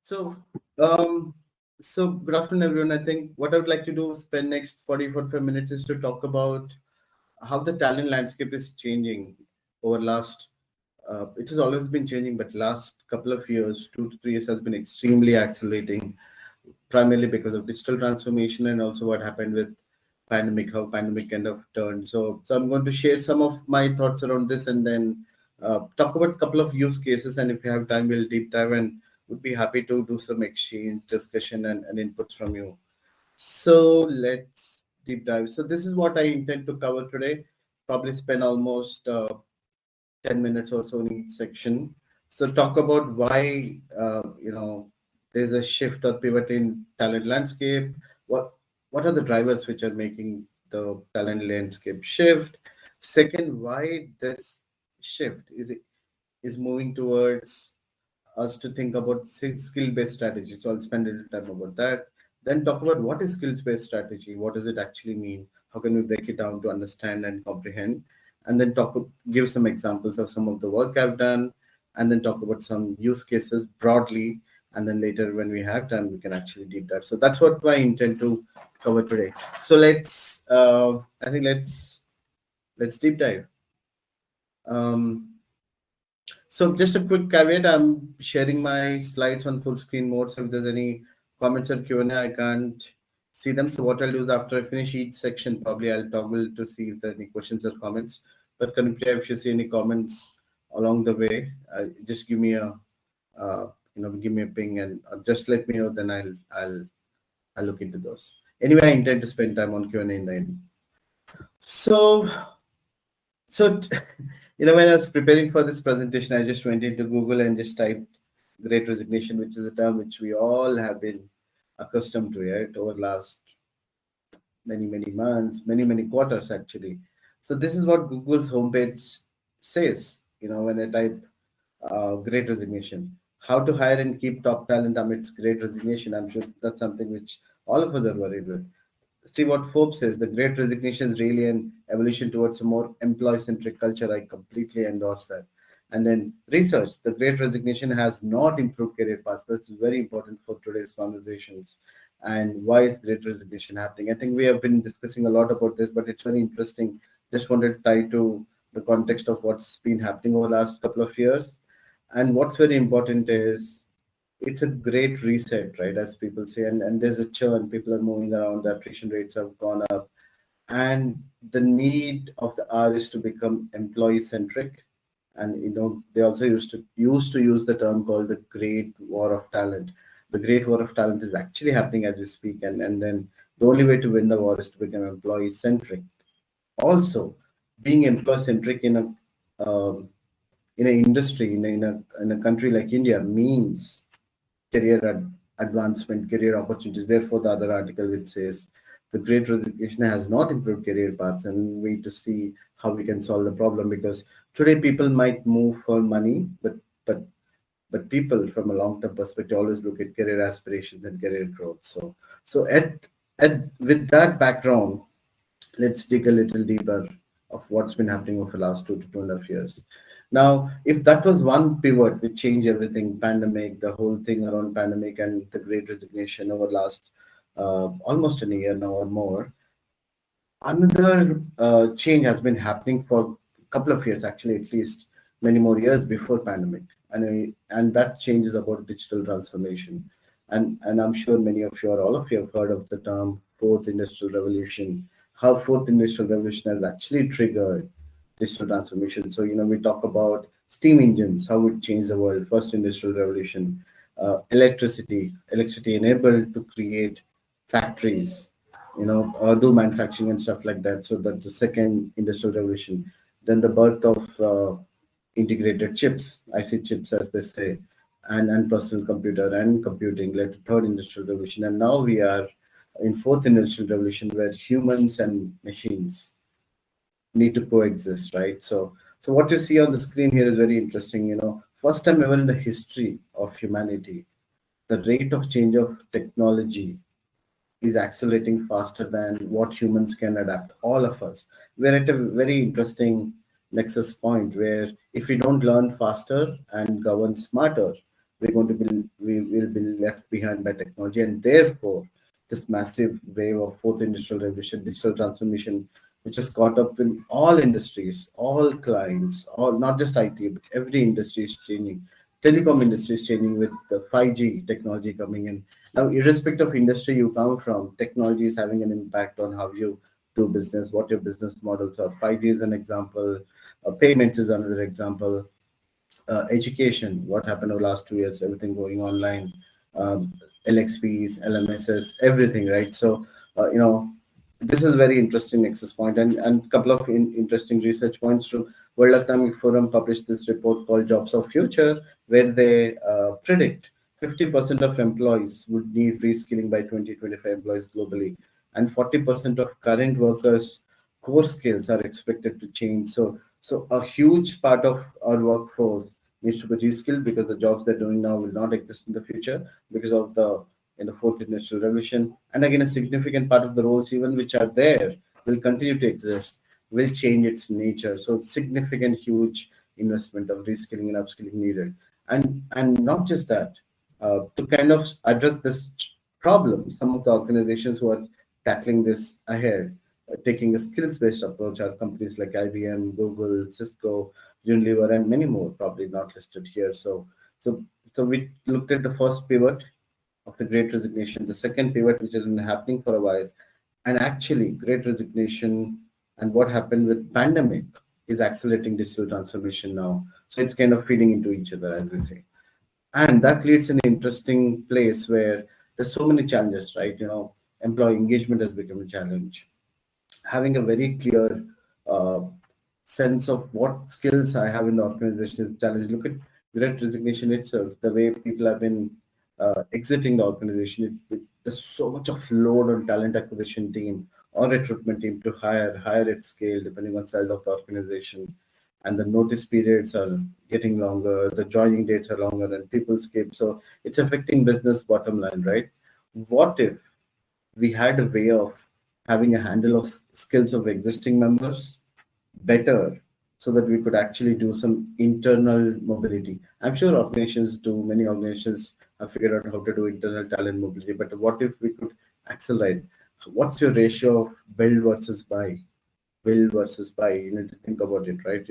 So, um, good afternoon, everyone. I think what I would like to do spend next 45 minutes is to talk about how the talent landscape is changing over last. It has always been changing, but last couple of years, 2 to 3 years, has been extremely accelerating, primarily because of digital transformation and also what happened with pandemic, how pandemic kind of turned. So I'm going to share some of my thoughts around this and then talk about a couple of use cases. And if you have time, we'll deep dive and would be happy to do some exchange, discussion, and inputs from you. So let's deep dive. So this is what I intend to cover today. Probably spend almost 10 minutes or so in each section. So talk about why there's a shift or pivot in talent landscape. What are the drivers which are making the talent landscape shift? Second, why this shift is moving towards us to think about skill-based strategy. So I'll spend a little time about that. Then talk about what is skills-based strategy. What does it actually mean? How can we break it down to understand and comprehend? And then give some examples of some of the work I've done, and then talk about some use cases broadly. And then later, when we have time, we can actually deep dive. So that's what I intend to cover today. So let's deep dive. So just a quick caveat, I'm sharing my slides on full screen mode. So if there's any comments or Q&A, I can't see them. So what I'll do is after I finish each section, probably I'll toggle to see if there are any questions or comments. But currently, if you see any comments along the way, just give me a ping and just let me know. Then I'll look into those. Anyway, I intend to spend time on Q&A in the end. So when I was preparing for this presentation, I just went into Google and just typed Great Resignation, which is a term which we all have been accustomed to, right, over last many months, many quarters actually. So this is what Google's homepage says. When I type Great Resignation, how to hire and keep top talent amidst Great Resignation. I'm sure that's something which all of us are worried with. See what Forbes says, the Great Resignation is really an evolution towards a more employee-centric culture. I completely endorse that. And then research, the Great Resignation has not improved career paths. That's very important for today's conversations. And why is Great Resignation happening? I think we have been discussing a lot about this, but it's very interesting. Just wanted to tie to the context of what's been happening over the last couple of years. And what's very important is it's a great reset, right? As people say, and there's a churn, people are moving around, the attrition rates have gone up, and the need of the hour is to become employee centric. And they also used to use the term called the Great War of Talent. The Great War of Talent is actually happening as we speak, and then the only way to win the war is to become employee centric. Also, being employee centric in an industry in a country like India means career advancement, career opportunities. Therefore, the other article which says the Great Resignation has not improved career paths, and we need to see how we can solve the problem. Because today people might move for money, but people from a long-term perspective always look at career aspirations and career growth. So with that background, let's dig a little deeper of what's been happening over the last 2 to 2.5 years. Now, if that was one pivot which changed everything, pandemic, the whole thing around pandemic and the Great Resignation over last almost a year now or more, another change has been happening for a couple of years, actually, at least many more years before pandemic. And that change is about digital transformation. And I'm sure many of you or all of you have heard of the term Fourth Industrial Revolution, how Fourth Industrial Revolution has actually triggered digital transformation. So, we talk about steam engines, how it changed the world, First Industrial Revolution, electricity enabled to create factories, or do manufacturing and stuff like that. So that's the second industrial revolution. Then the birth of integrated chips, IC chips, as they say, and personal computer and computing led to third industrial revolution. And now we are in fourth industrial revolution where humans and machines need to coexist, right? So what you see on the screen here is very interesting. First time ever in the history of humanity, the rate of change of technology is accelerating faster than what humans can adapt. All of us. We're at a very interesting nexus point where if we don't learn faster and govern smarter, we will be left behind by technology, and therefore this massive wave of fourth industrial revolution, digital transformation, which has caught up in all industries, all clients, all not just IT, but every industry is changing. Telecom industry is changing with the 5G technology coming in. Now, irrespective of industry you come from, technology is having an impact on how you do business, what your business models are. 5G is an example, payments is another example, education, what happened over the last 2 years, everything going online, LXPs, LMSs, everything, right? So, this is very interesting nexus point, and couple of interesting research points from World Economic Forum published this report called Jobs of Future, where they predict 50% of employees would need reskilling by 2025 employees globally, and 40% of current workers' core skills are expected to change. So a huge part of our workforce needs to be reskilled because the jobs they're doing now will not exist in the future because of the fourth industrial revolution. And again, a significant part of the roles, even which are there, will continue to exist, will change its nature. So significant, huge investment of reskilling and upskilling needed. And not just that, to kind of address this problem, some of the organizations who are tackling this ahead, taking a skills-based approach, are companies like IBM, Google, Cisco, Unilever, and many more, probably not listed here. So we looked at the first pivot of the Great Resignation, the second pivot, which has been happening for a while, and actually Great Resignation and what happened with pandemic is accelerating digital transformation now. So it's kind of feeding into each other, as we say. And that leads in an interesting place where there's so many challenges, right? Employee engagement has become a challenge. Having a very clear uh, sense of what skills I have in the organization is a challenge. Look at Great Resignation itself, the way people have been exiting the organization. There's so much of load on talent acquisition team or recruitment team to hire at scale, depending on size of the organization. And the notice periods are getting longer, the joining dates are longer, and people skip. So it's affecting business bottom line, right? What if we had a way of having a handle of skills of existing members better so that we could actually do some internal mobility? I'm sure organizations do, many organizations have figured out how to do internal talent mobility, but what if we could accelerate? What's your ratio of build versus buy? Build versus buy, you need to think about it, right?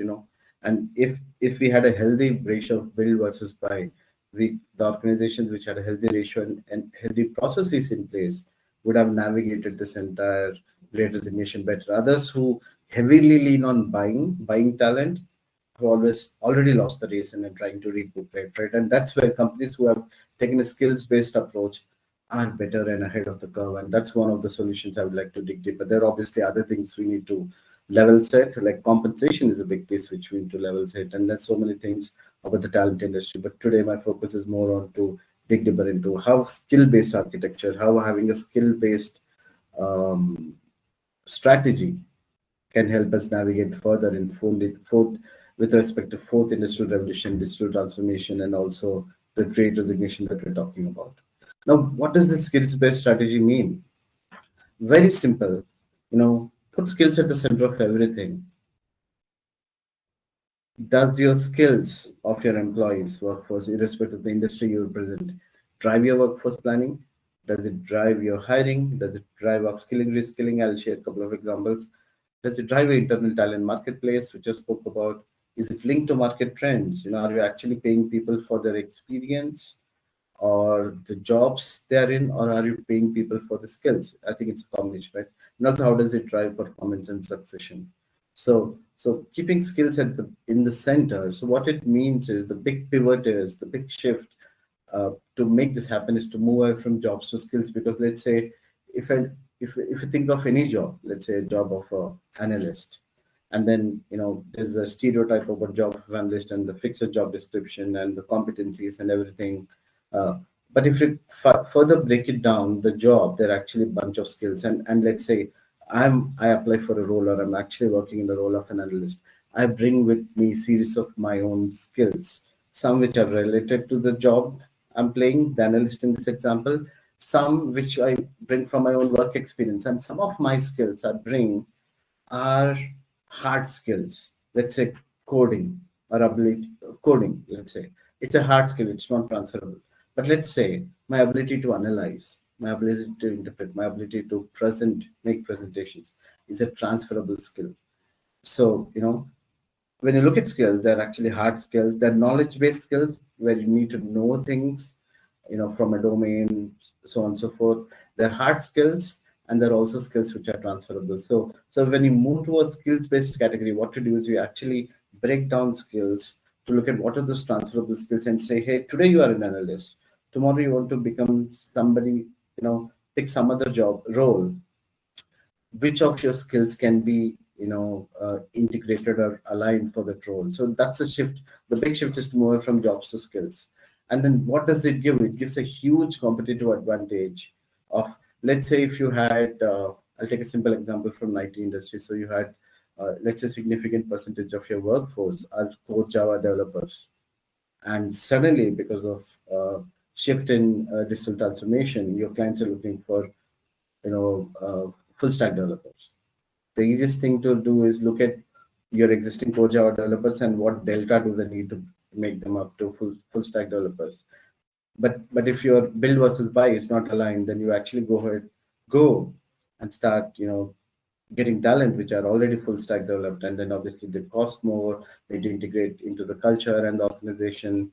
And if we had a healthy ratio of build versus buy, the organizations which had a healthy ratio and healthy processes in place would have navigated this entire Great Resignation better. Others who heavily lean on buying talent have always already lost the race and are trying to recuperate, right? And that's where companies who have taken a skills-based approach are better and ahead of the curve. And that's one of the solutions I would like to dig deeper. There are obviously other things we need to level set, like compensation is a big piece which we need to level set. And there's so many things about the talent industry. But today my focus is more on to dig deeper into how skill-based architecture, how having a skill-based um, strategy can help us navigate further in fourth with respect to fourth industrial revolution, digital transformation, and also the Great Resignation that we're talking about. Now, what does this skills-based strategy mean? Very simple. Put skills at the center of everything. Does your skills of your employees, workforce, irrespective of the industry you represent, drive your workforce planning? Does it drive your hiring? Does it drive upskilling, reskilling? I'll share a couple of examples. Does it drive your internal talent marketplace, which I spoke about? Is it linked to market trends? Are you actually paying people for their experience or the jobs they're in, or are you paying people for the skills? I think it's a combination, right? And also, how does it drive performance and succession? So keeping skills in the center. So what it means is the big pivot is the big shift to make this happen is to move away from jobs to skills. Because let's say if you think of any job, let's say a job of an analyst, and then there's a stereotype about job of analyst and the fixed job description and the competencies and everything. Uh, but if you further break it down, the job, there are actually a bunch of skills. And let's say I apply for a role, or I'm actually working in the role of an analyst. I bring with me series of my own skills, some which are related to the job I'm playing, the analyst in this example, some which I bring from my own work experience, and some of my skills I bring are hard skills. Let's say coding or ability coding, let's say. It's a hard skill, it's not transferable. But let's say my ability to analyze, my ability to interpret, my ability to make presentations is a transferable skill. So, when you look at skills, they're actually hard skills. They're knowledge-based skills where you need to know things, from a domain, so on and so forth. They're hard skills, and they're also skills which are transferable. So when you move to a skills-based category, what to do is you actually break down skills to look at what are those transferable skills and say, hey, today you are an analyst. Tomorrow you want to become somebody, pick some other job role. Which of your skills can be integrated or aligned for that role? So that's a shift. The big shift is to move from jobs to skills. And then what does it give? It gives a huge competitive advantage of, let's say, if you had I'll take a simple example from IT industry. So you had let's say significant percentage of your workforce are core Java developers, and suddenly because of shift in digital transformation, your clients are looking for full stack developers. The easiest thing to do is look at your existing core Java developers and what delta do they need to make them up to full stack developers. But if your build versus buy is not aligned, then you actually go and start getting talent which are already full stack developed, and then obviously they cost more. They integrate into the culture and the organization,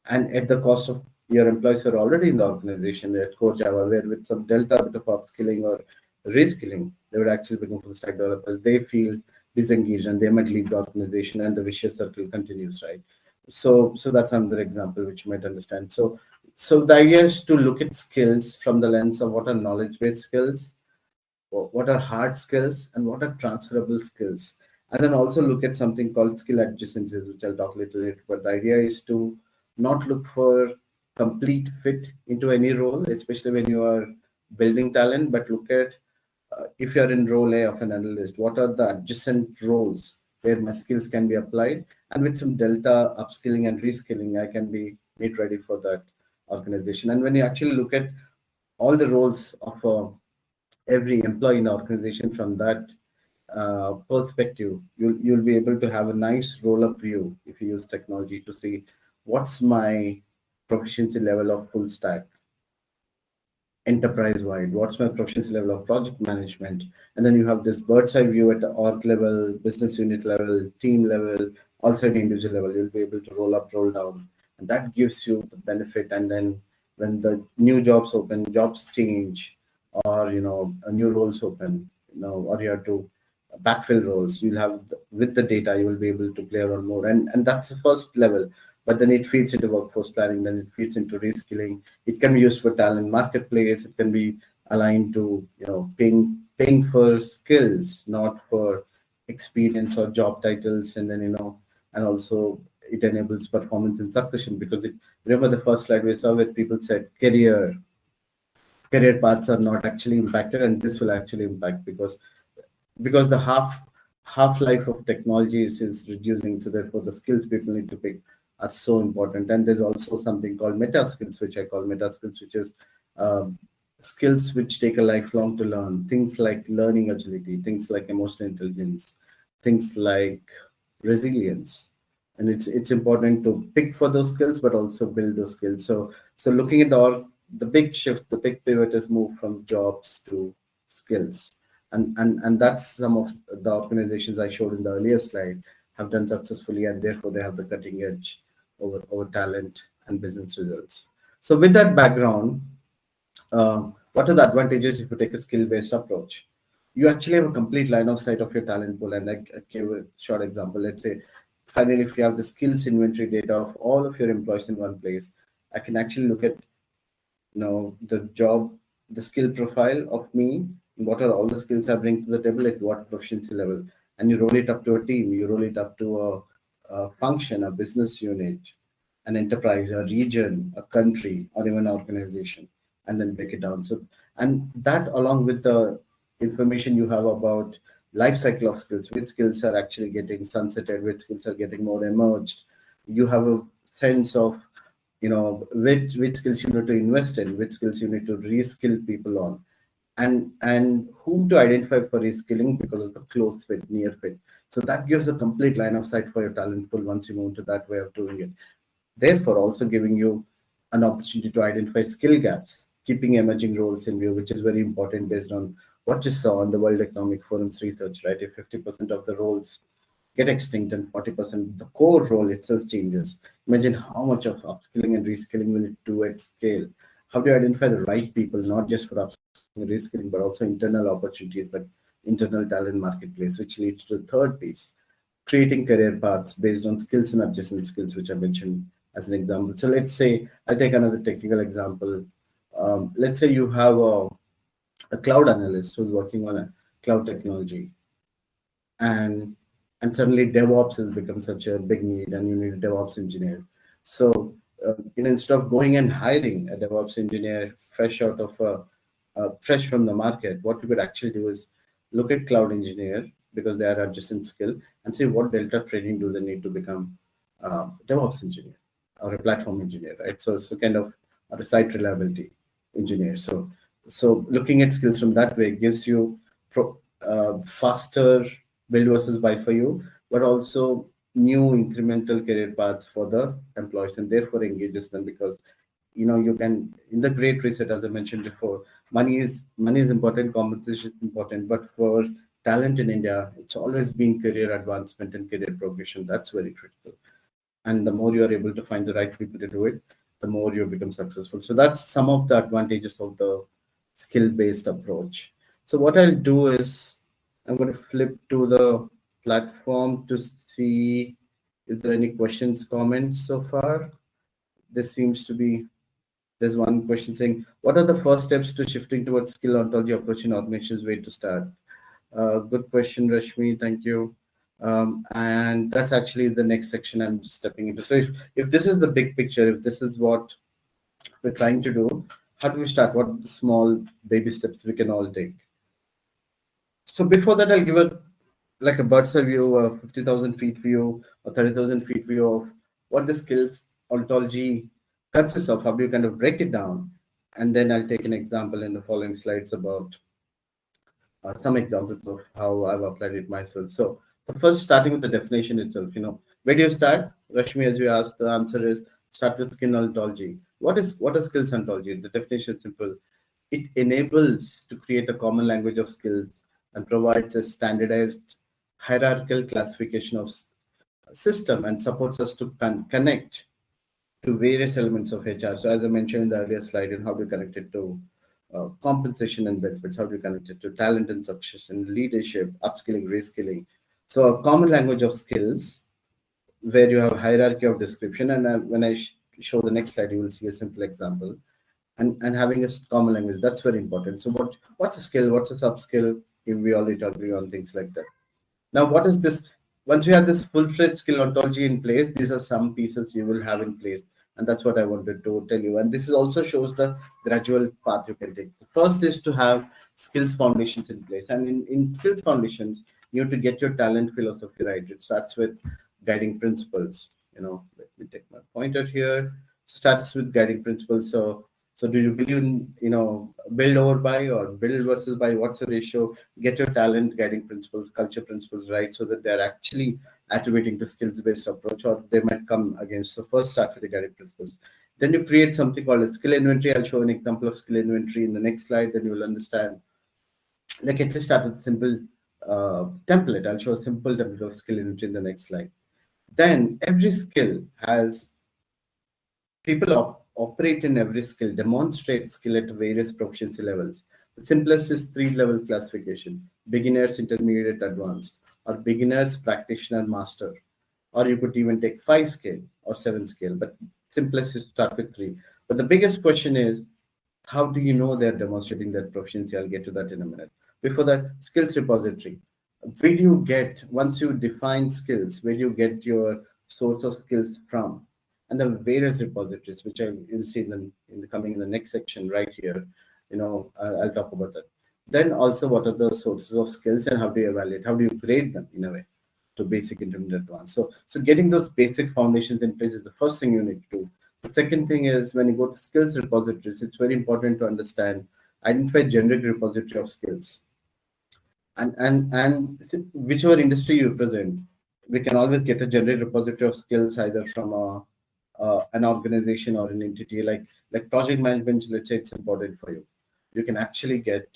and at the cost of your employees who are already in the organization at core Java, where with some delta bit of upskilling or reskilling, they would actually become full stack developers. They feel disengaged and they might leave the organization, and the vicious circle continues, right? So that's another example which you might understand. So the idea is to look at skills from the lens of what are knowledge based skills, what are hard skills, and what are transferable skills. And then also look at something called skill adjacencies, which I'll talk a little later. But the idea is to not look for complete fit into any role, especially when you are building talent, but look at if you're in role A of an analyst, what are the adjacent roles where my skills can be applied, and with some delta upskilling and reskilling, I can be made ready for that organization. And when you actually look at all the roles of every employee in the organization from that perspective, you'll be able to have a nice roll-up view if you use technology to see what's my proficiency level of full stack enterprise wide, what's my proficiency level of project management, and then you have this bird's eye view at the org level, business unit level, team level, also at individual level. You'll be able to roll up, roll down, and that gives you the benefit. And then when the new jobs open, jobs change, or new roles open, or you have to backfill roles, you'll have with the data, you will be able to play around more, and that's the first level. But then it feeds into workforce planning, then it feeds into reskilling. It can be used for talent marketplace. It can be aligned to paying for skills, not for experience or job titles. And then and also it enables performance and succession, because remember the first slide we saw where people said career paths are not actually impacted, and this will actually impact, because the half life of technology is reducing, so therefore the skills people need to pick are so important. And there's also something called meta skills, which I call meta skills, which is skills which take a lifelong to learn. Things like learning agility, things like emotional intelligence, things like resilience. And it's important to pick for those skills, but also build those skills. So looking at the big shift, the big pivot is moved from jobs to skills. And that's some of the organizations I showed in the earlier slide have done successfully, and therefore they have the cutting edge over talent and business results. So with that background, what are the advantages if you take a skill-based approach? You actually have a complete line of sight of your talent pool. And I gave a short example. Let's say, finally, if you have the skills inventory data of all of your employees in one place, I can actually look at the skill profile of me, what are all the skills I bring to the table at what proficiency level, and you roll it up to a team, you roll it up to a function, a business unit, an enterprise, a region, a country, or even an organization, and then break it down. So, and that along with the information you have about life cycle of skills, which skills are actually getting sunsetted, which skills are getting more emerged, you have a sense of which skills you need to invest in, which skills you need to reskill people on, and whom to identify for reskilling because of the close fit, near fit. So that gives a complete line of sight for your talent pool once you move to that way of doing it. therefore also giving you an opportunity to identify skill gaps, keeping emerging roles in view, which is very important based on what you saw on the World Economic Forum's research, right? If 50% of the roles get extinct and 40% the core role itself changes, imagine how much of upskilling and reskilling will it do at scale. How do you identify the right people, not just for upskilling and reskilling, but also internal opportunities like internal talent marketplace, which leads to the third piece, creating career paths based on skills and adjacent skills, which I mentioned as an example. So let's say I'll take another technical example. Let's say you have a cloud analyst who's working on a cloud technology, and suddenly DevOps has become such a big need, and you need a DevOps engineer. So instead of going and hiring a DevOps engineer fresh from the market, what you could actually do is look at cloud engineer, because they are adjacent skill, and see what delta training do they need to become DevOps engineer or a platform engineer, right? So it's a kind of or a site reliability engineer. So looking at skills from that way gives you faster build versus buy for you, but also new incremental career paths for the employees, and therefore engages them, because you can, in the great reset, as I mentioned before, money is important, compensation is important, but for talent in India, it's always been career advancement and career progression. That's very critical. And the more you are able to find the right people to do it, the more you become successful. So that's some of the advantages of the skill-based approach. So what I'll do is I'm going to flip to the platform to see if there are any questions, comments so far. There seems to be, there's one question saying, what are the first steps to shifting towards skill ontology approach in organizations? Way to start? Good question, Rashmi. Thank you. And that's actually the next section I'm stepping into. So if this is the big picture, if this is what we're trying to do, how do we start? What are the small baby steps we can all take? So before that, I'll give a bird's eye view, a 50,000 feet view, or 30,000 feet view of what the skills ontology consists of. How do you kind of break it down? And then I'll take an example in the following slides about some examples of how I've applied it myself. So first, starting with the definition itself, where do you start? Rashmi, as you asked, the answer is start with skill ontology. What is skills ontology? The definition is simple. It enables to create a common language of skills and provides a standardized hierarchical classification of system, and supports us to connect to various elements of HR. So as I mentioned in the earlier slide, and how do you connect it to compensation and benefits, how do you connect it to talent and succession, leadership, upskilling, reskilling. So a common language of skills where you have a hierarchy of description. And when I show the next slide, you will see a simple example. And having a common language, that's very important. So what's a skill? What's a sub-skill? We already agree on things like that. Now, what is this? Once you have this full-fledged skill ontology in place, these are some pieces you will have in place. And that's what I wanted to tell you. And this is also shows the gradual path you can take. The first is to have skills foundations in place. And in skills foundations, you have to get your talent philosophy right. It starts with guiding principles. Let me take my pointer here. Starts with guiding principles. So do you believe in, build over buy or build versus buy? What's the ratio? Get your talent guiding principles, culture principles right, so that they're actually attributing to skills-based approach, or they might come against. So first start with the guiding principles. Then you create something called a skill inventory. I'll show an example of skill inventory in the next slide, then you will understand. Like, let's just start with a simple template. I'll show a simple template of skill inventory in the next slide. Then every skill has people operate in every skill, demonstrate skill at various proficiency levels. The simplest is 3-level classification: beginners, intermediate, advanced, or beginners, practitioner, master. Or you could even take 5 scale or 7 scale, but simplest is start with 3. But the biggest question is, how do you know they're demonstrating that proficiency? I'll get to that in a minute. Before that, skills repository. Where do you get, once you define skills, where do you get your source of skills from? And the various repositories, which you'll see in the next section right here. I'll talk about that. Then also, what are the sources of skills and how do you evaluate? How do you grade them in a way to basic, intermediate, advanced? So getting those basic foundations in place is the first thing you need to do. The second thing is, when you go to skills repositories, it's very important to understand, identify generic repository of skills. And whichever industry you represent, we can always get a generic repository of skills either from a an organization or an entity like project management, let's say it's important for you. You can actually get,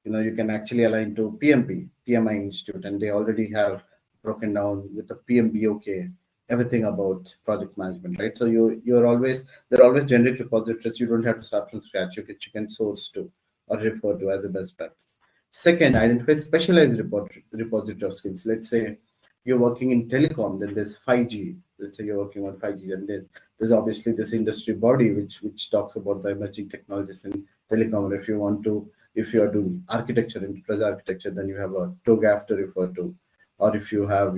you can actually align to PMI Institute, and they already have broken down with the PMBOK everything about project management, right? So there are always generic repositories. You don't have to start from scratch. You can source to or refer to as a best practice. Second, identify specialized repository of skills. Let's say you're working in telecom, then there's 5G. Let's say you're working on 5G, and there's obviously this industry body which talks about the emerging technologies in telecom. Or if you are doing architecture, enterprise architecture, then you have a TOGAF to refer to. Or if you have,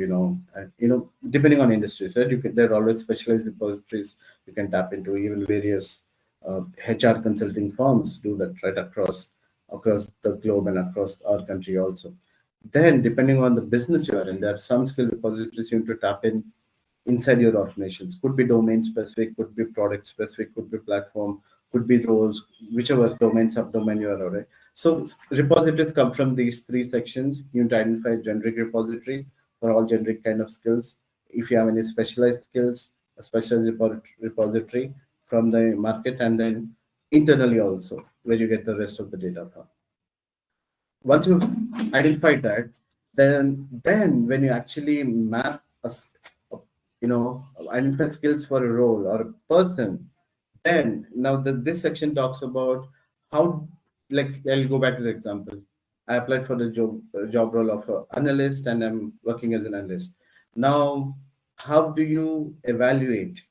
depending on industries, right? There are always specialized repositories you can tap into. Even various HR consulting firms do that, right, across the globe and across our country also. Then, depending on the business you are in, there are some skill repositories you need to tap in inside your organizations. Could be domain specific, could be product specific, could be platform, could be roles, whichever domain, subdomain you are, right? So repositories come from these three sections. You need to identify a generic repository for all generic kind of skills. If you have any specialized skills, a specialized repository from the market, and then internally also, where you get the rest of the data from. Once you've identified that, then when you actually map identify skills for a role or a person, then now this section talks about how, like, I'll go back to the example. I applied for the job role of analyst, and I'm working as an analyst. Now, how do you evaluate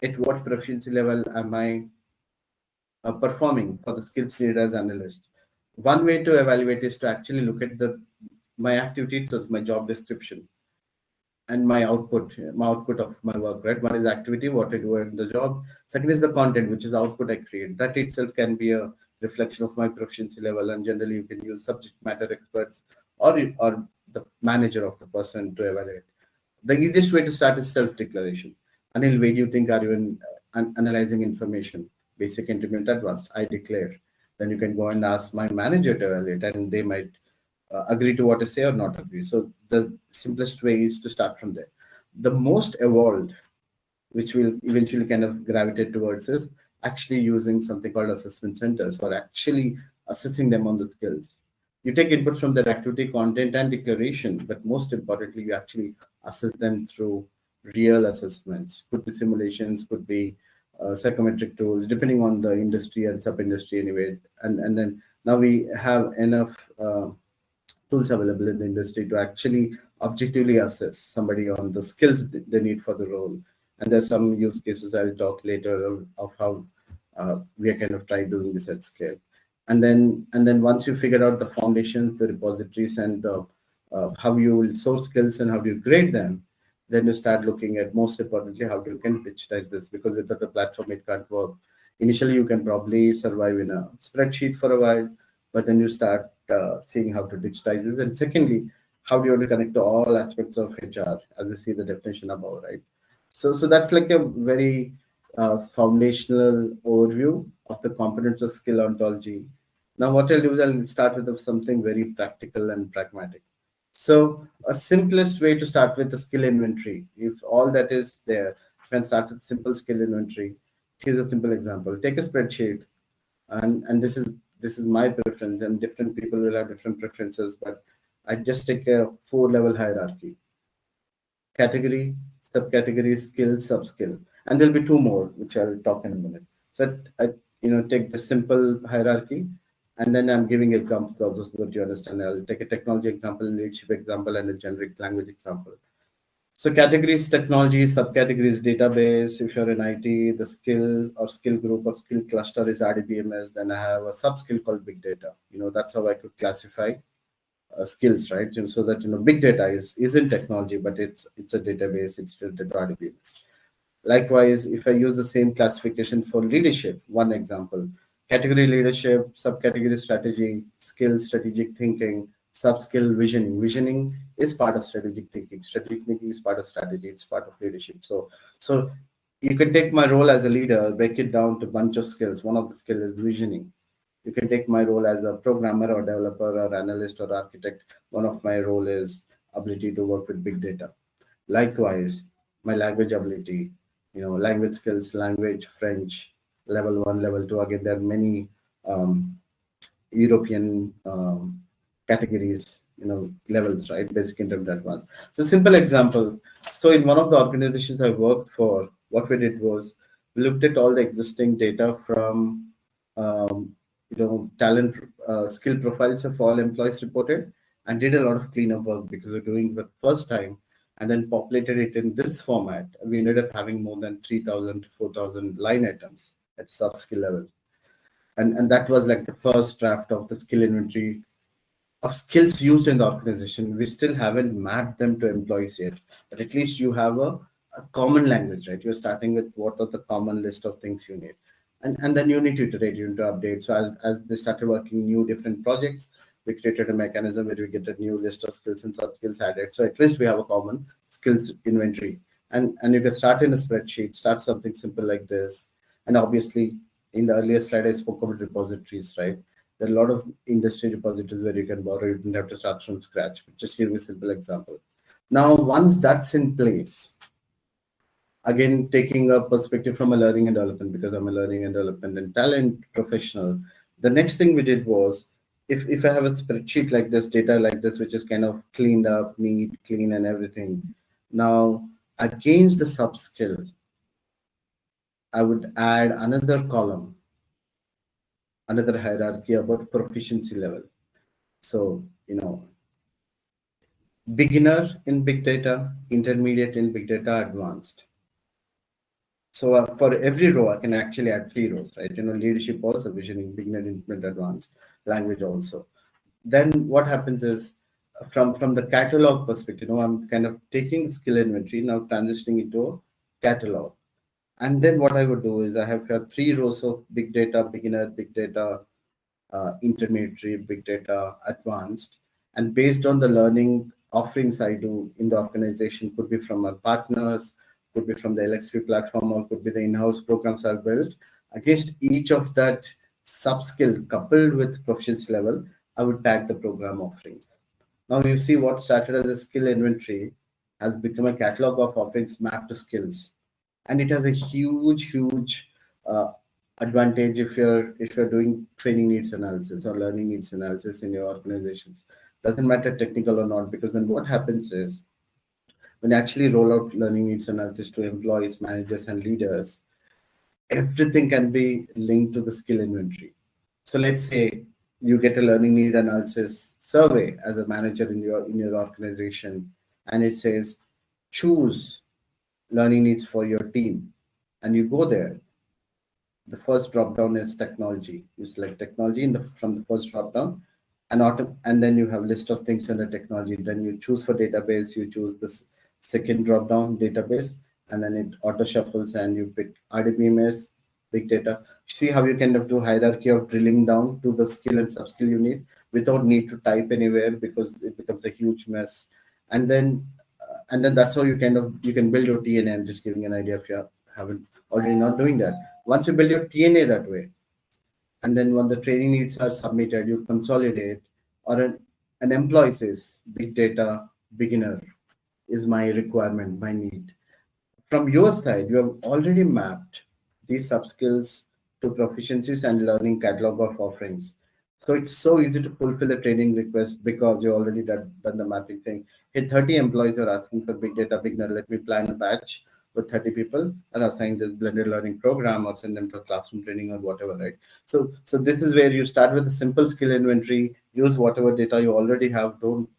at what proficiency level am I performing for the skills needed as analyst? One way to evaluate is to actually look at my activities, so my job description and my output of my work, right? One is activity, what I do in the job. Second is the content, which is output I create. That itself can be a reflection of my proficiency level, and generally you can use subject matter experts or the manager of the person to evaluate. The easiest way to start is self-declaration. Anil, where do you think are you analyzing information? Basic, intermediate, advanced. I declare. Then you can go and ask my manager to evaluate, and they might agree to what I say or not agree. So the simplest way is to start from there. The most evolved, which will eventually kind of gravitate towards, is actually using something called assessment centers, or actually assessing them on the skills. You take input from their activity, content, and declaration, but most importantly, you actually assess them through real assessments. Could be simulations, could be psychometric tools, depending on the industry and sub-industry anyway. And then now we have enough tools available in the industry to actually objectively assess somebody on the skills they need for the role. And there's some use cases I'll talk later of how we are kind of trying doing this at scale. And then once you figure out the foundations, the repositories, and how you will source skills and how do you grade them, then you start looking at, most importantly, how you can digitize this, because without a platform it can't work. Initially you can probably survive in a spreadsheet for a while, but then you start seeing how to digitize this. And secondly, how do you want to connect to all aspects of HR, as you see the definition above, right? So that's like a very foundational overview of the components of skill ontology. Now what I'll do is I'll start with something very practical and pragmatic. So a simplest way to start with the skill inventory, if all that is there, you can start with simple skill inventory. Here's a simple example. Take a spreadsheet, and this is my preference, and different people will have different preferences, but I just take a 4-level hierarchy: category, subcategory, skill, subskill, and there'll be 2 more which I'll talk in a minute. So I take the simple hierarchy, and then I'm giving examples also so that you understand. I'll take a technology example, leadership example, and a generic language example. So categories, technology, subcategories, database. If you're in IT, the skill or skill group or skill cluster is RDBMS. Then I have a sub-skill called big data. That's how I could classify skills, right? And so that, big data isn't technology, but it's a database. It's filtered to RDBMS. Likewise, if I use the same classification for leadership, one example: category leadership, subcategory strategy, skill strategic thinking, sub-skill visioning. Visioning is part of strategic thinking. Strategic thinking is part of strategy. It's part of leadership. So you can take my role as a leader, break it down to a bunch of skills. One of the skills is visioning. You can take my role as a programmer or developer or analyst or architect. One of my role is ability to work with big data. Likewise, my language ability, language skills, language, French, level 1, level 2. Again, there are many um, European categories, levels, right? Basic, intermediate, advanced. So simple example. So in one of the organizations I worked for, what we did was we looked at all the existing data from, talent, skill profiles of all employees reported, and did a lot of cleanup work because we're doing it for the first time, and then populated it in this format. We ended up having more than 3,000 to 4,000 line items at soft skill level. And that was like the first draft of the skill inventory of skills used in the organization. We still haven't mapped them to employees yet, but at least you have a common language, right? You're starting with what are the common list of things you need. And then you need to iterate, you need to update. So as they started working new different projects, we created a mechanism where we get a new list of skills and sub skills added. So at least we have a common skills inventory. And you can start in a spreadsheet, start something simple like this. And obviously, in the earlier slide, I spoke about repositories, right? There are a lot of industry repositories where you can borrow. You don't have to start from scratch. Just give me a simple example. Now, once that's in place, again, taking a perspective from a learning and development, because I'm a learning and development and talent professional, the next thing we did was, if I have a spreadsheet like this, data like this, which is kind of cleaned up, neat, clean, and everything, now against the sub skill, I would add another column, another hierarchy about proficiency level. So, beginner in big data, intermediate in big data, advanced. So for every row, I can actually add 3 rows, right? Leadership also, visioning, beginner, intermediate, advanced, language also. Then what happens is, from the catalog perspective, I'm kind of taking the skill inventory, now transitioning into a catalog. And then what I would do is I have 3 rows of big data, beginner, big data, intermediate, big data, advanced. And based on the learning offerings I do in the organization, could be from my partners, could be from the LXP platform, or could be the in-house programs I've built. Against each of that sub-skill coupled with proficiency level, I would tag the program offerings. Now you see what started as a skill inventory has become a catalog of offerings mapped to skills. And it has a huge uh, advantage if you're doing training needs analysis or learning needs analysis in your organizations. Doesn't matter technical or not, because then what happens is, when you actually roll out learning needs analysis to employees, managers, and leaders, everything can be linked to the skill inventory. So let's say you get a learning need analysis survey as a manager in your organization, and it says choose learning needs for your team, and you go there. The first drop down is technology. You select technology from the first drop down, and then you have list of things under technology. Then you choose for database. You choose this second drop down, database, and then it auto shuffles and you pick RDBMS, big data. See how you kind of do hierarchy of drilling down to the skill and sub skill you need without need to type anywhere, because it becomes a huge mess. And then that's how you can build your TNA. I'm just giving an idea if you haven't already not doing that. Once you build your TNA that way, and then when the training needs are submitted, you consolidate, or an employee says, big data beginner is my requirement, my need. From your side, you have already mapped these sub skills to proficiencies and learning catalog of offerings. So it's so easy to fulfill a training request because you already done the mapping thing. Hey, 30 employees are asking for big data beginner. Let me plan a batch with 30 people and assign this blended learning program or send them to a classroom training or whatever, right? So this is where you start with a simple skill inventory, use whatever data you already have, don't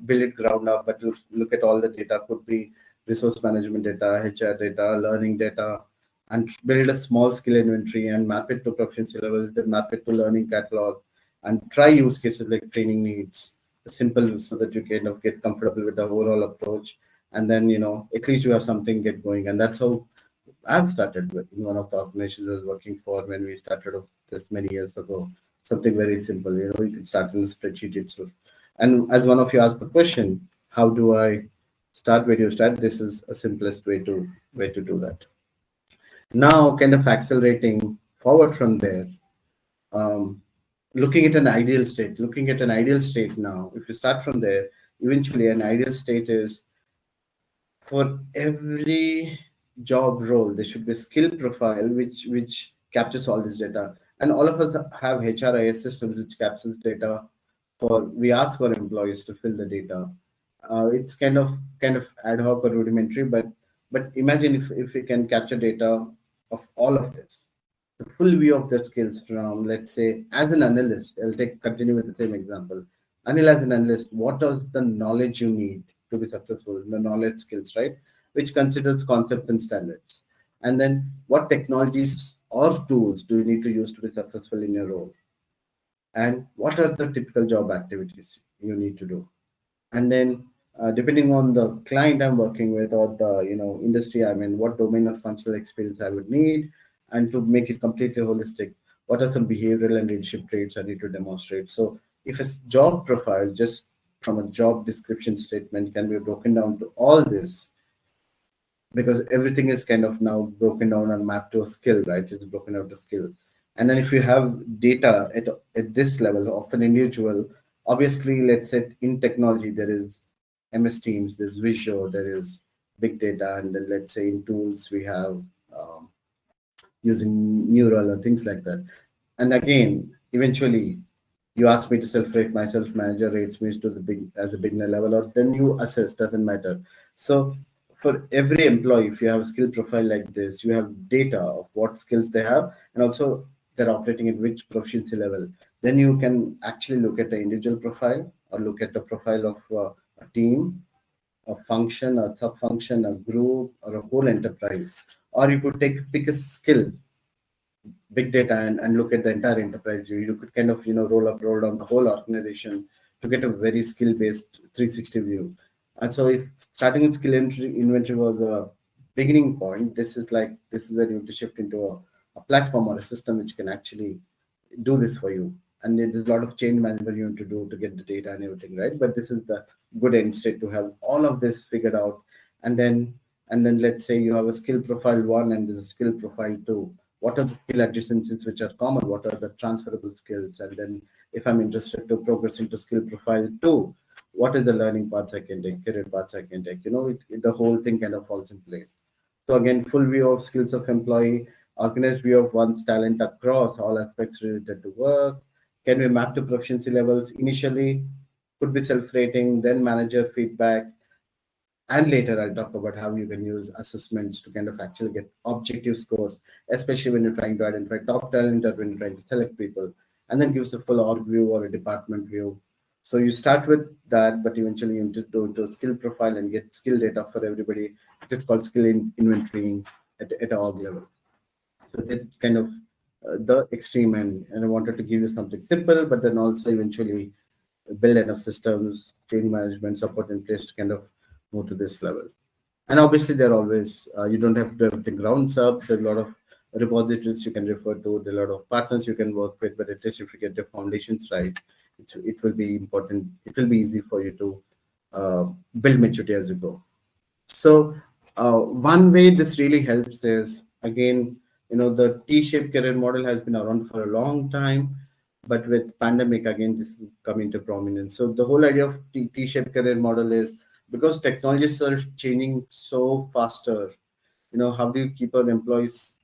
build it ground up, but look at all the data. Could be resource management data, HR data, learning data, and build a small skill inventory and map it to proficiency levels, then map it to learning catalog, and try use cases like training needs, simple, so that you kind of get comfortable with the overall approach. And then, at least you have something get going. And that's how I've started with in one of the organizations I was working for when we started off this many years ago. Something very simple, you can start in the spreadsheet itself. And as one of you asked the question, how do I start? Where do you start? This is a simplest way to do that. Now, kind of accelerating forward from there, um, looking at an ideal state. Looking at an ideal state now, if you start from there, eventually an ideal state is for every job role. There should be a skill profile which captures all this data. And all of us have HRIS systems which captures data for we ask our employees to fill the data. It's kind of ad hoc or rudimentary, but imagine if we can capture data of all of this, the full view of their skills from, let's say, as an analyst. I'll continue with the same example. Anil, as an analyst, what is the knowledge you need to be successful? The knowledge skills, right? Which considers concepts and standards. And then what technologies or tools do you need to use to be successful in your role? And what are the typical job activities you need to do? And then depending on the client I'm working with or the industry I'm in, what domain or functional experience I would need, and to make it completely holistic, what are some behavioral and leadership traits I need to demonstrate? So if a job profile just from a job description statement can be broken down to all this, because everything is kind of now broken down and mapped to a skill, right? It's broken out to skill. And then if you have data at this level of an individual, obviously, let's say in technology, there is MS Teams, there's Visual, there is big data, and then let's say in tools, we have using neural or things like that. And again, eventually, you ask me to self-rate myself, manager rates me to the big as a beginner level, or then you assess, doesn't matter. So for every employee, if you have a skill profile like this, you have data of what skills they have and also they're operating at which proficiency level. Then you can actually look at the individual profile or look at the profile of a team, a function, a sub-function, a group, or a whole enterprise. Or you could pick a skill, big data, and look at the entire enterprise view. You could kind of roll down the whole organization to get a very skill based 360 view. And so if starting with inventory was a beginning point, this is where you have to shift into a platform or a system which can actually do this for you. And there's a lot of change management you need to do to get the data and everything, right? But this is the good end state to have all of this figured out. And then let's say you have a skill profile one and there's a skill profile two. What are the skill adjacencies which are common? What are the transferable skills? And then if I'm interested to progress into skill profile two, what are the learning paths I can take, career paths I can take? The whole thing kind of falls in place. So again, full view of skills of employee, organized view of one's talent across all aspects related to work. Can we map to proficiency levels? Initially, could be self-rating, then manager feedback, and later I'll talk about how you can use assessments to kind of actually get objective scores, especially when you're trying to identify top talent or when you're trying to select people, and then gives a full org view or a department view. So you start with that, but eventually you just do into a skill profile and get skill data for everybody. It's called skill inventorying at org level. So that kind of the extreme end. And I wanted to give you something simple, but then also eventually build enough systems, change management support in place to kind of move to this level. And obviously, there are always, you don't have to do everything grounds up. There's a lot of repositories you can refer to, there are a lot of partners you can work with, but at least if you get the foundations right, it will be important. It will be easy for you to build maturity as you go. So one way this really helps is, again, the T-shaped career model has been around for a long time, but with pandemic, again, this is coming to prominence. So the whole idea of T-shaped career model is because technologies are changing so faster, how do you keep our employees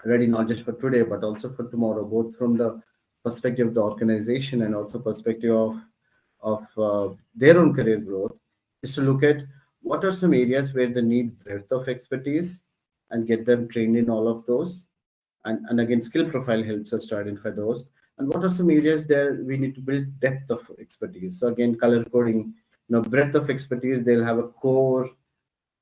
ready not just for today, but also for tomorrow, both from the perspective of the organization and also perspective of their own career growth, is to look at what are some areas where they need breadth of expertise and get them trained in all of those. And again, skill profile helps us to identify those. And what are some areas there we need to build depth of expertise? So again, color coding, breadth of expertise, they'll have a core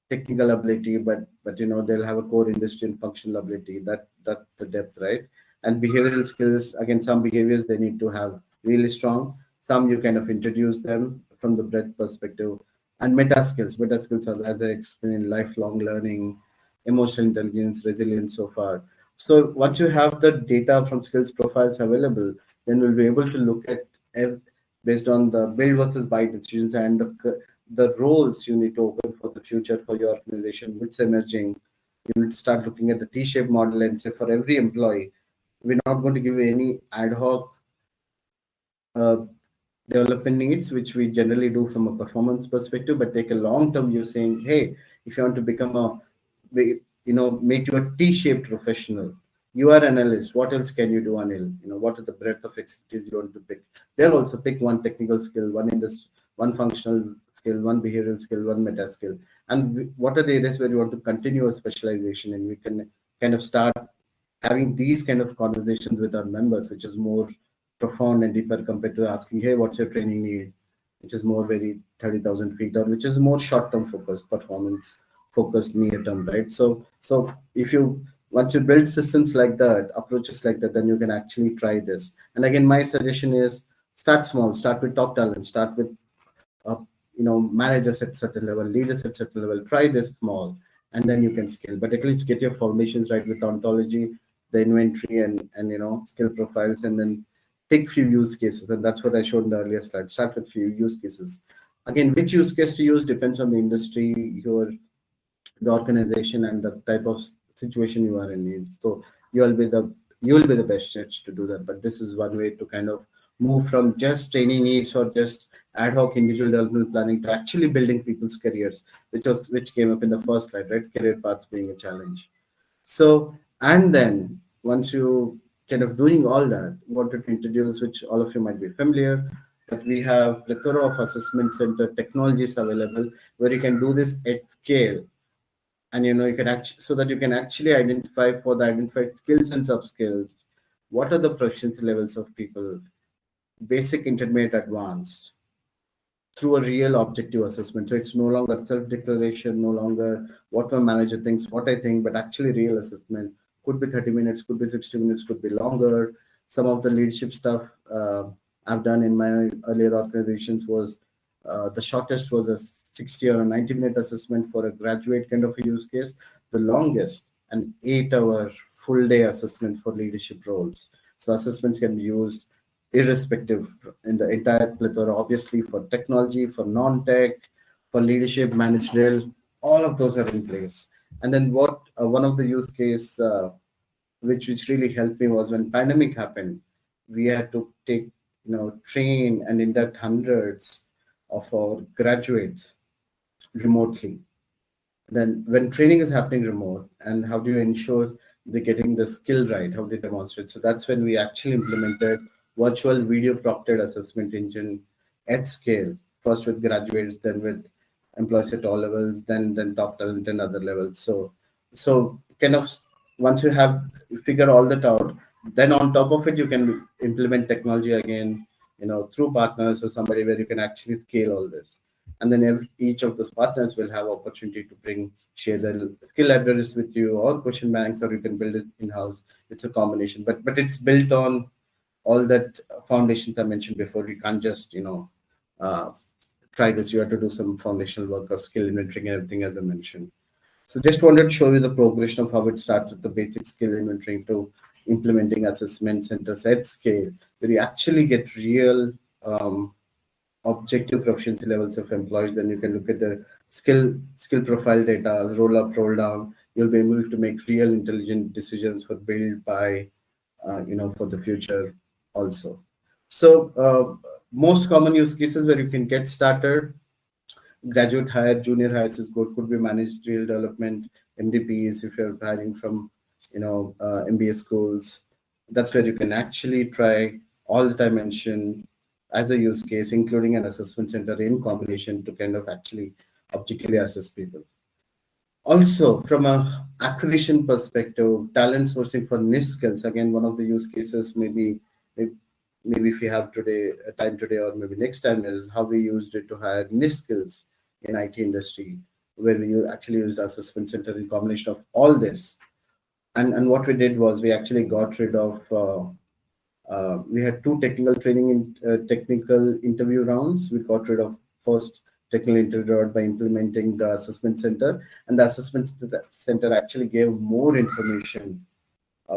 technical ability, but they'll have a core industry and functional ability. That's the depth, right? And behavioral skills, again, some behaviors they need to have really strong. Some you kind of introduce them from the breadth perspective. And meta skills are, as I explained, lifelong learning, emotional intelligence, resilience, so far. So once you have the data from skills profiles available, then we'll be able to look at based on the build versus buy decisions and the roles you need to open for the future for your organization, which is emerging. You need to start looking at the T-shaped model and say for every employee, we're not going to give you any ad hoc uh, development needs, which we generally do from a performance perspective, but take a long-term view saying, hey, if you want to become make you a T-shaped professional. You are an analyst. What else can you do, Anil? What are the breadth of expertise you want to pick? They'll also pick one technical skill, one functional skill, one behavioral skill, one meta skill. And what are the areas where you want to continue a specialization? And we can kind of start having these kind of conversations with our members, which is more profound and deeper compared to asking, hey, what's your training need? Which is more very 30,000 feet, or which is more short-term focused, performance focused, near-term, right? So if you once you build systems like that, approaches like that, then you can actually try this. And again, my suggestion is start small, start with top talent, start with managers at certain level, leaders at certain level. Try this small, and then you can scale. But at least get your foundations right with ontology, the inventory, and skill profiles, and then pick few use cases. And that's what I showed in the earlier slide. Start with few use cases. Again, which use case to use depends on the industry, the organization, and the type of situation you are in. So you'll be the best judge to do that. But this is one way to kind of move from just training needs or just ad hoc individual development planning to actually building people's careers, which came up in the first slide, right? Career paths being a challenge. So, and then once you kind of doing all that, wanted to introduce, which all of you might be familiar, that we have plethora of assessment center technologies available where you can do this at scale. And you can actually, so that you can actually identify for the identified skills and sub skills, what are the proficiency levels of people, basic, intermediate, advanced, through a real objective assessment. So it's no longer self-declaration, no longer what my manager thinks, what I think, but actually real assessment. Could be 30 minutes, could be 60 minutes, could be longer. Some of the leadership stuff I've done in my earlier organizations was the shortest was a 60 or a 90-minute assessment for a graduate kind of a use case. The longest, an 8-hour full day assessment for leadership roles. So assessments can be used irrespective in the entire plethora, obviously for technology, for non-tech, for leadership, managerial, all of those are in place. And then what one of the use case which really helped me was when pandemic happened, we had to train and induct hundreds of our graduates remotely. Then when training is happening remote, and how do you ensure they're getting the skill right, how they demonstrate? So that's when we actually implemented virtual video proctored assessment engine at scale, first with graduates, then with employees at all levels, then top talent and other levels. So kind of once you figure all that out, then on top of it you can implement technology again, through partners or somebody where you can actually scale all this. And then each of those partners will have opportunity to share their skill libraries with you, or question banks, or you can build it in-house. It's a combination, but it's built on all that foundations I mentioned before. You can't just try this. You have to do some foundational work of skill inventory and everything, as I mentioned. So just wanted to show you the progression of how it starts with the basic skill inventory to implementing assessment centers at scale, where you actually get real objective proficiency levels of employees. Then you can look at the skill profile data, roll up, roll down. You'll be able to make real intelligent decisions for build, buy, for the future also. So most common use cases where you can get started: graduate hire, junior hires is good, could be managerial development, MDPs if you're hiring from MBA schools. That's where you can actually try all the time mention as a use case, including an assessment center in combination to kind of actually objectively assess people. Also, from a acquisition perspective, talent sourcing for niche skills, again, one of the use cases maybe if you have time today, or maybe next time, is how we used it to hire niche skills in IT industry, where we actually used assessment center in combination of all this. And what we did was we actually got rid of we had two technical interview rounds. We got rid of first technical interview round by implementing the assessment center, and the assessment center actually gave more information,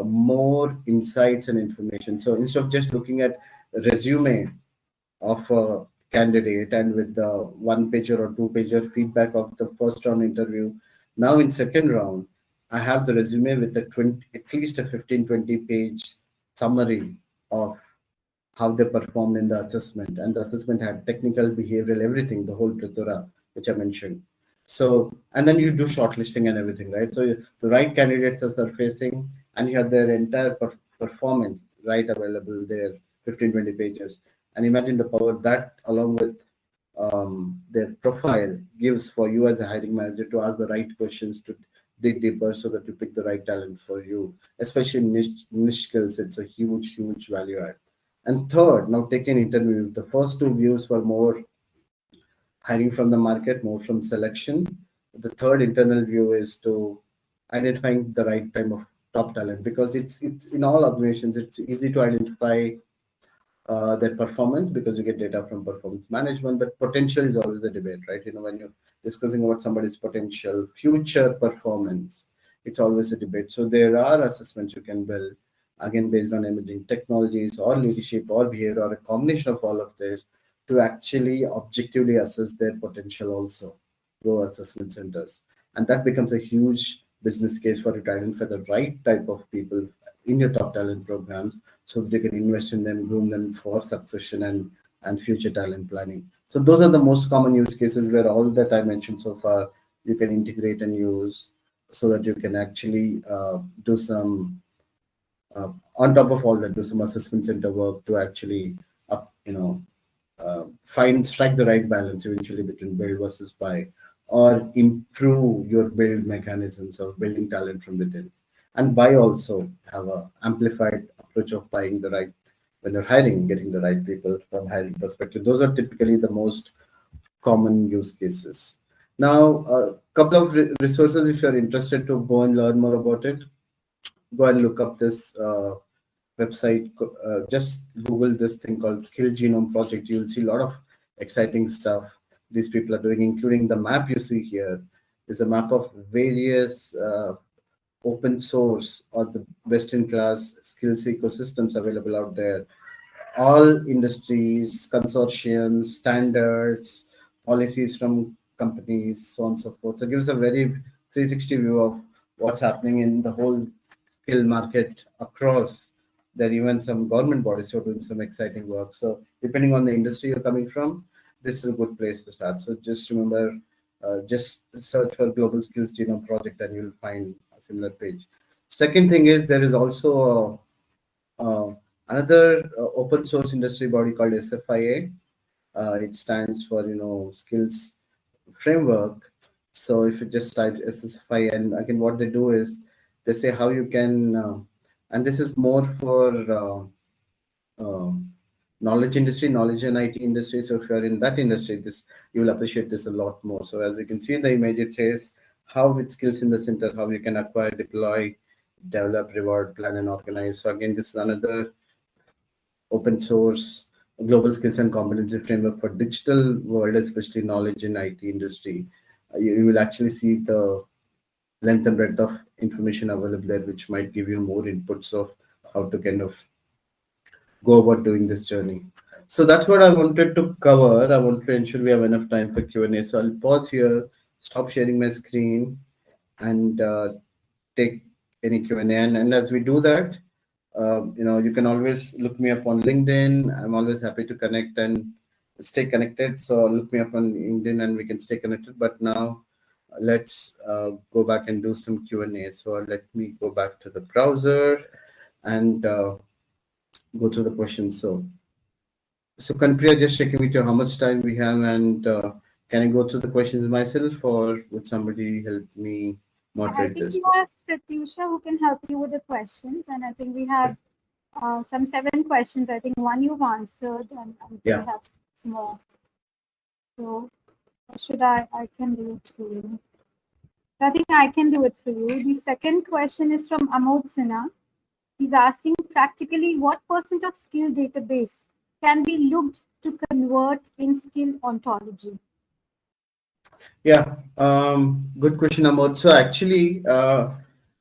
more insights and information. So instead of just looking at resume of a candidate and with the 1-pager or 2-pager feedback of the first round interview, now in second round, I have the resume with at least a 15-20 page summary of how they performed in the assessment. And the assessment had technical, behavioral, everything, the whole plethora, which I mentioned. So, and then you do shortlisting and everything, right? So the right candidates are surfacing, and you have their entire performance right available there, 15, 20 pages. And imagine the power that, along with their profile, gives for you as a hiring manager to ask the right questions, to dig deeper so that you pick the right talent for you, especially niche skills. It's a huge, huge value add. And third, now take an interview. The first two views were more hiring from the market, more from selection. The third internal view is to identifying the right time of top talent, because it's in all organizations it's easy to identify their performance because you get data from performance management, but potential is always a debate, right? When you're discussing about somebody's potential future performance, it's always a debate. So there are assessments you can build, again based on emerging technologies or leadership or behavior or a combination of all of this, to actually objectively assess their potential also through assessment centers. And that becomes a huge business case for you to identify the right type of people in your top talent programs, so they can invest in them, groom them for succession and future talent planning. So those are the most common use cases where all that I mentioned so far you can integrate and use, so that you can actually do some on top of all that, do some assessment center work to actually strike the right balance eventually between build versus buy, or improve your build mechanisms of building talent from within. And buy also have a amplified approach of buying the right, when you're hiring, getting the right people from hiring perspective. Those are typically the most common use cases. Now, a couple of resources, if you're interested to go and learn more about it, go and look up this website. Just Google this thing called Skill Genome Project. You'll see a lot of exciting stuff these people are doing, including the map you see here is a map of various open source or the best in class skills ecosystems available out there, all industries, consortiums, standards, policies from companies, so on and so forth. So it gives a very 360 view of what's happening in the whole skill market across. There are even some government bodies who are doing some exciting work. So depending on the industry you're coming from, this is a good place to start. So just remember, just search for Global Skills Genome Project and you'll find a similar page. Second thing is there is also another open source industry body called SFIA. It stands for Skills Framework. So if you just type SFIA, and again what they do is they say how you can, and this is more for knowledge industry, knowledge and IT industry. So if you're in that industry, this you will appreciate this a lot more. So as you can see in the image, it says how with skills in the center, how you can acquire, deploy, develop, reward, plan, and organize. So again, this is another open source global skills and competency framework for digital world, especially knowledge in IT industry. You will actually see the length and breadth of information available there, which might give you more inputs of how to kind of go about doing this journey. So that's what I wanted to cover. I want to ensure we have enough time for Q&A. So I'll pause here, stop sharing my screen, and take any Q&A. And as we do that, you can always look me up on LinkedIn. I'm always happy to connect and stay connected. So look me up on LinkedIn and we can stay connected. But now let's go back and do some Q&A. So let me go back to the browser and go through the questions. So Kanpriya, just checking with you how much time we have, and can I go through the questions myself, or would somebody help me moderate this? I think you have Pratyusha who can help you with the questions, and I think we have some 7 questions. I think one you've answered, and we have 6 more. So should I can do it for you. I think I can do it for you. The second question is from Amod Sinha. He's asking, practically what % of skill database can be looked to convert in skill ontology? Yeah, good question, Amod. So actually,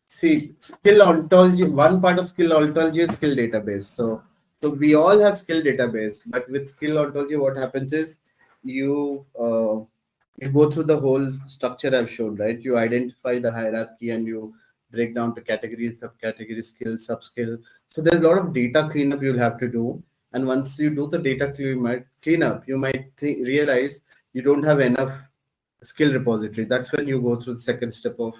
see, skill ontology, one part of skill ontology is skill database. So we all have skill database, but with skill ontology, what happens is you go through the whole structure I've shown, right? You identify the hierarchy and you break down to categories, subcategories, skill, subskill. So there's a lot of data cleanup you'll have to do. And once you do the data cleanup, you might realize you don't have enough skill repository. That's when you go through the second step of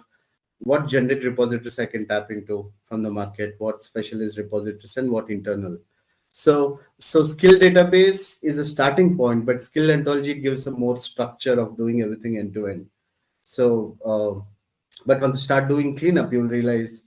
what generic repositories I can tap into from the market, what specialist repositories, and what internal. So skill database is a starting point, but skill ontology gives a more structure of doing everything end to end. So, but once you start doing cleanup, you'll realize.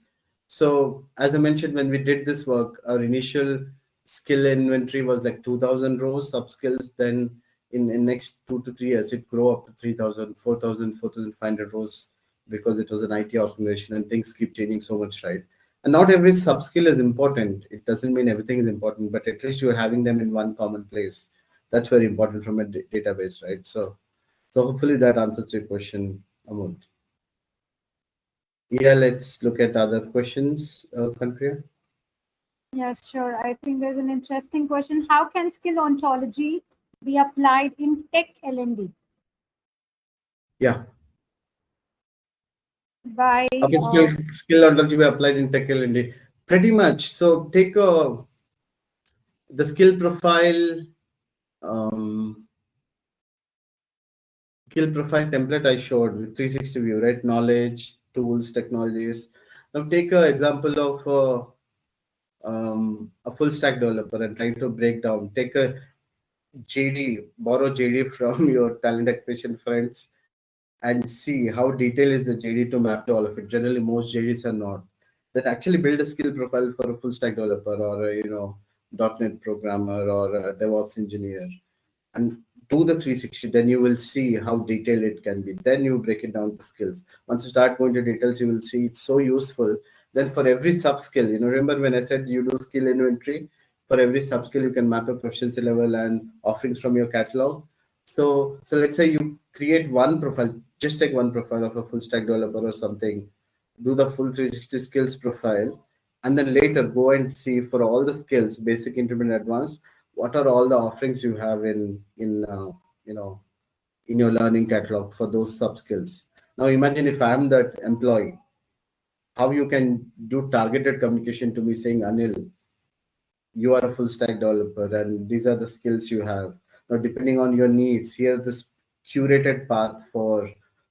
So, as I mentioned, when we did this work, our initial skill inventory was like 2,000 rows of skills. Then, in next 2 to 3 years, it grew up to 3,000, 4,000, 4,500 rows because it was an IT organization and things keep changing so much, right? And not every sub-skill is important. It doesn't mean everything is important, but at least you're having them in one common place. That's very important from a database, right? So hopefully that answers your question, Amol. Yeah, let's look at other questions, Kanpriya. Yeah, sure. I think there's an interesting question. How can skill ontology be applied in tech L&D? Yeah. By Okay, skill ontology be applied in tech L&D. Pretty much. So take the skill profile, um, skill profile template I showed with 360 view, right? Knowledge, tools, technologies. Now take an example of a full stack developer and try to break down. Take a JD, borrow JD from your talent acquisition friends and see how detailed is the JD to map to all of it. Generally, most JDs are not. That actually build a skill profile for a full stack developer or a, .NET programmer or a DevOps engineer, and do the 360. Then you will see how detailed it can be. Then you break it down to skills. Once you start going to details, you will see it's so useful. Then for every sub skill, remember when I said you do skill inventory, for every sub skill you can map a proficiency level and offerings from your catalog. So let's say you create one profile, just take one profile of a full stack developer or something, do the full 360 skills profile, and then later go and see for all the skills, basic, intermediate, advanced, what are all the offerings you have in your learning catalog for those sub skills. Now imagine if I'm that employee, how you can do targeted communication to me saying, Anil, you are a full stack developer and these are the skills you have. Now depending on your needs, here's this curated path for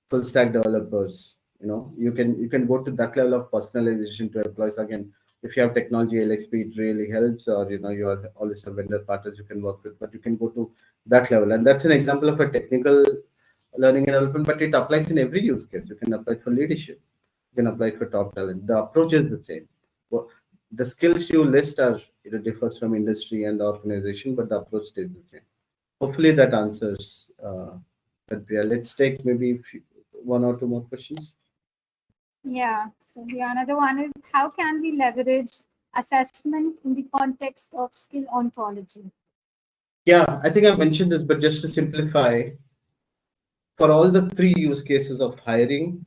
full stack developers. You can go to that level of personalization to employees. Again, if you have technology LXP, it really helps, or you always have vendor partners you can work with, but you can go to that level. And that's an example of a technical learning and development, but it applies in every use case. You can apply it for leadership, you can apply it for top talent. The approach is the same. The skills you list are, differs from industry and organization, but the approach stays the same. Hopefully that answers Priya. Let's take maybe one or two more questions. Yeah. So the another one is, how can we leverage assessment in the context of skill ontology? Yeah, I think I mentioned this, but just to simplify, for all the three use cases of hiring,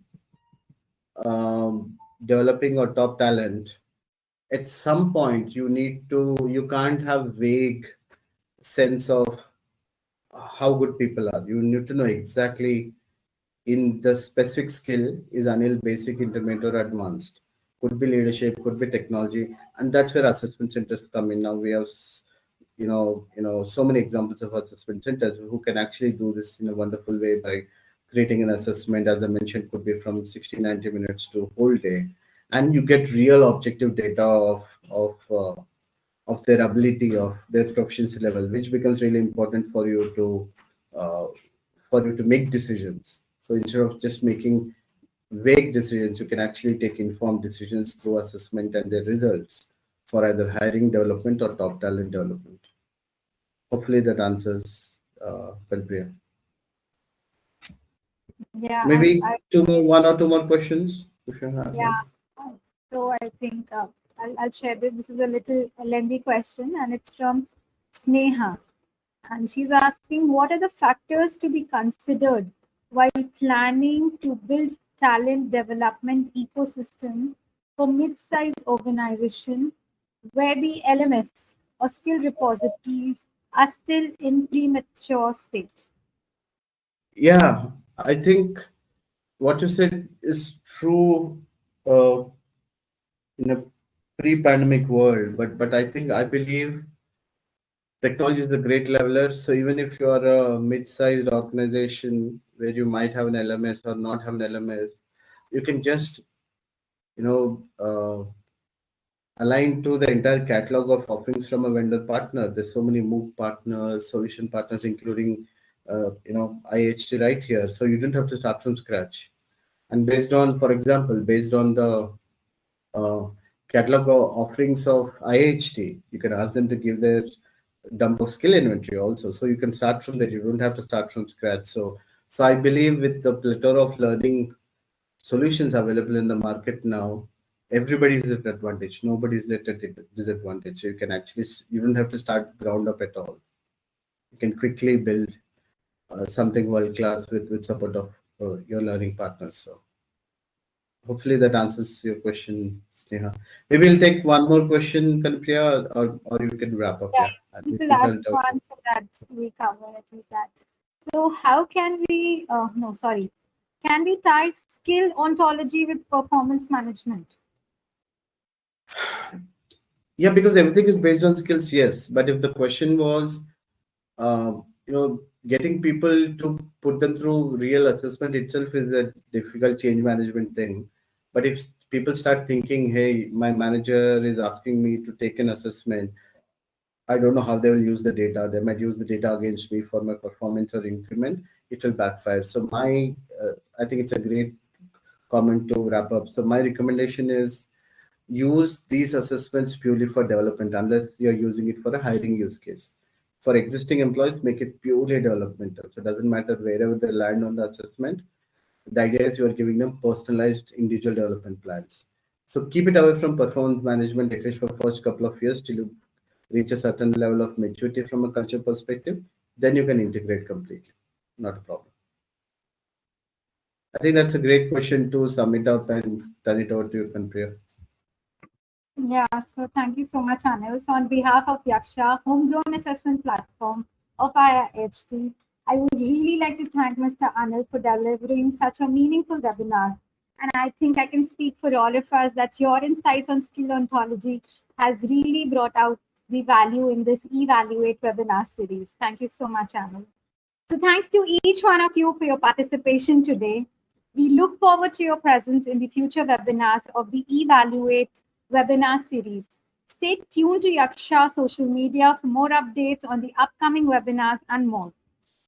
developing or top talent, at some point you can't have vague sense of how good people are. You need to know exactly in the specific skill, is Anil basic, intermediate, or advanced. Could be leadership, could be technology, and that's where assessment centers come in. Now we have so many examples of assessment centers who can actually do this in a wonderful way by creating an assessment, as I mentioned, could be from 60-90 minutes to whole day, and you get real objective data of their ability, of their proficiency level, which becomes really important uh, for you to make decisions. So instead of just making vague decisions, you can actually take informed decisions through assessment and their results for either hiring, development, or top talent development. Hopefully that answers Priya. Yeah. Maybe one or two more questions if you have. Yeah. So I think I'll share this. This is a little lengthy question, and it's from Sneha. And she's asking, what are the factors to be considered while planning to build talent development ecosystem for mid-sized organization where the LMS or skill repositories are still in premature state? Yeah, I think what you said is true in a pre-pandemic world, but I believe technology is the great leveler. So even if you are a mid-sized organization, where you might have an LMS or not have an LMS, you can just, align to the entire catalog of offerings from a vendor partner. There's so many MOOC partners, solution partners, including, IHT right here. So you don't have to start from scratch. And based on, for example, based on the uh, catalog of offerings of IHT, you can ask them to give their dump of skill inventory also. So you can start from there. You don't have to start from scratch. So I believe with the plethora of learning solutions available in the market now, everybody is at advantage. Nobody is at a disadvantage. So you can actually, you don't have to start ground up at all. You can quickly build something world class with support of your learning partners. So hopefully that answers your question, Sneha. Maybe we'll take one more question, Kanpriya, or you can wrap up. Yeah, Yeah. this is the last one so that we cover at least that. So how can we, no, sorry, can we tie skill ontology with performance management? Yeah, because everything is based on skills, yes. But if the question was, getting people to put them through real assessment itself is a difficult change management thing. But if people start thinking, hey, my manager is asking me to take an assessment, I don't know how they will use the data. They might use the data against me for my performance or increment. It will backfire. So I think it's a great comment to wrap up. So my recommendation is use these assessments purely for development unless you're using it for a hiring use case. For existing employees, make it purely developmental. So it doesn't matter wherever they land on the assessment. The idea is you are giving them personalized individual development plans. So keep it away from performance management at least for first couple of years till you reach a certain level of maturity from a culture perspective. Then you can integrate completely. Not a problem. I think that's a great question to sum it up and turn it over to you, Kanpriya. Yeah, so thank you so much, Anil. So on behalf of Yaksha, homegrown assessment platform of IHT, I would really like to thank Mr. Anil for delivering such a meaningful webinar. And I think I can speak for all of us that your insights on skill ontology has really brought out the value in this eValuate webinar series. Thank you so much, Anil. So thanks to each one of you for your participation today. We look forward to your presence in the future webinars of the eValuate webinar series. Stay tuned to Yaksha social media for more updates on the upcoming webinars and more.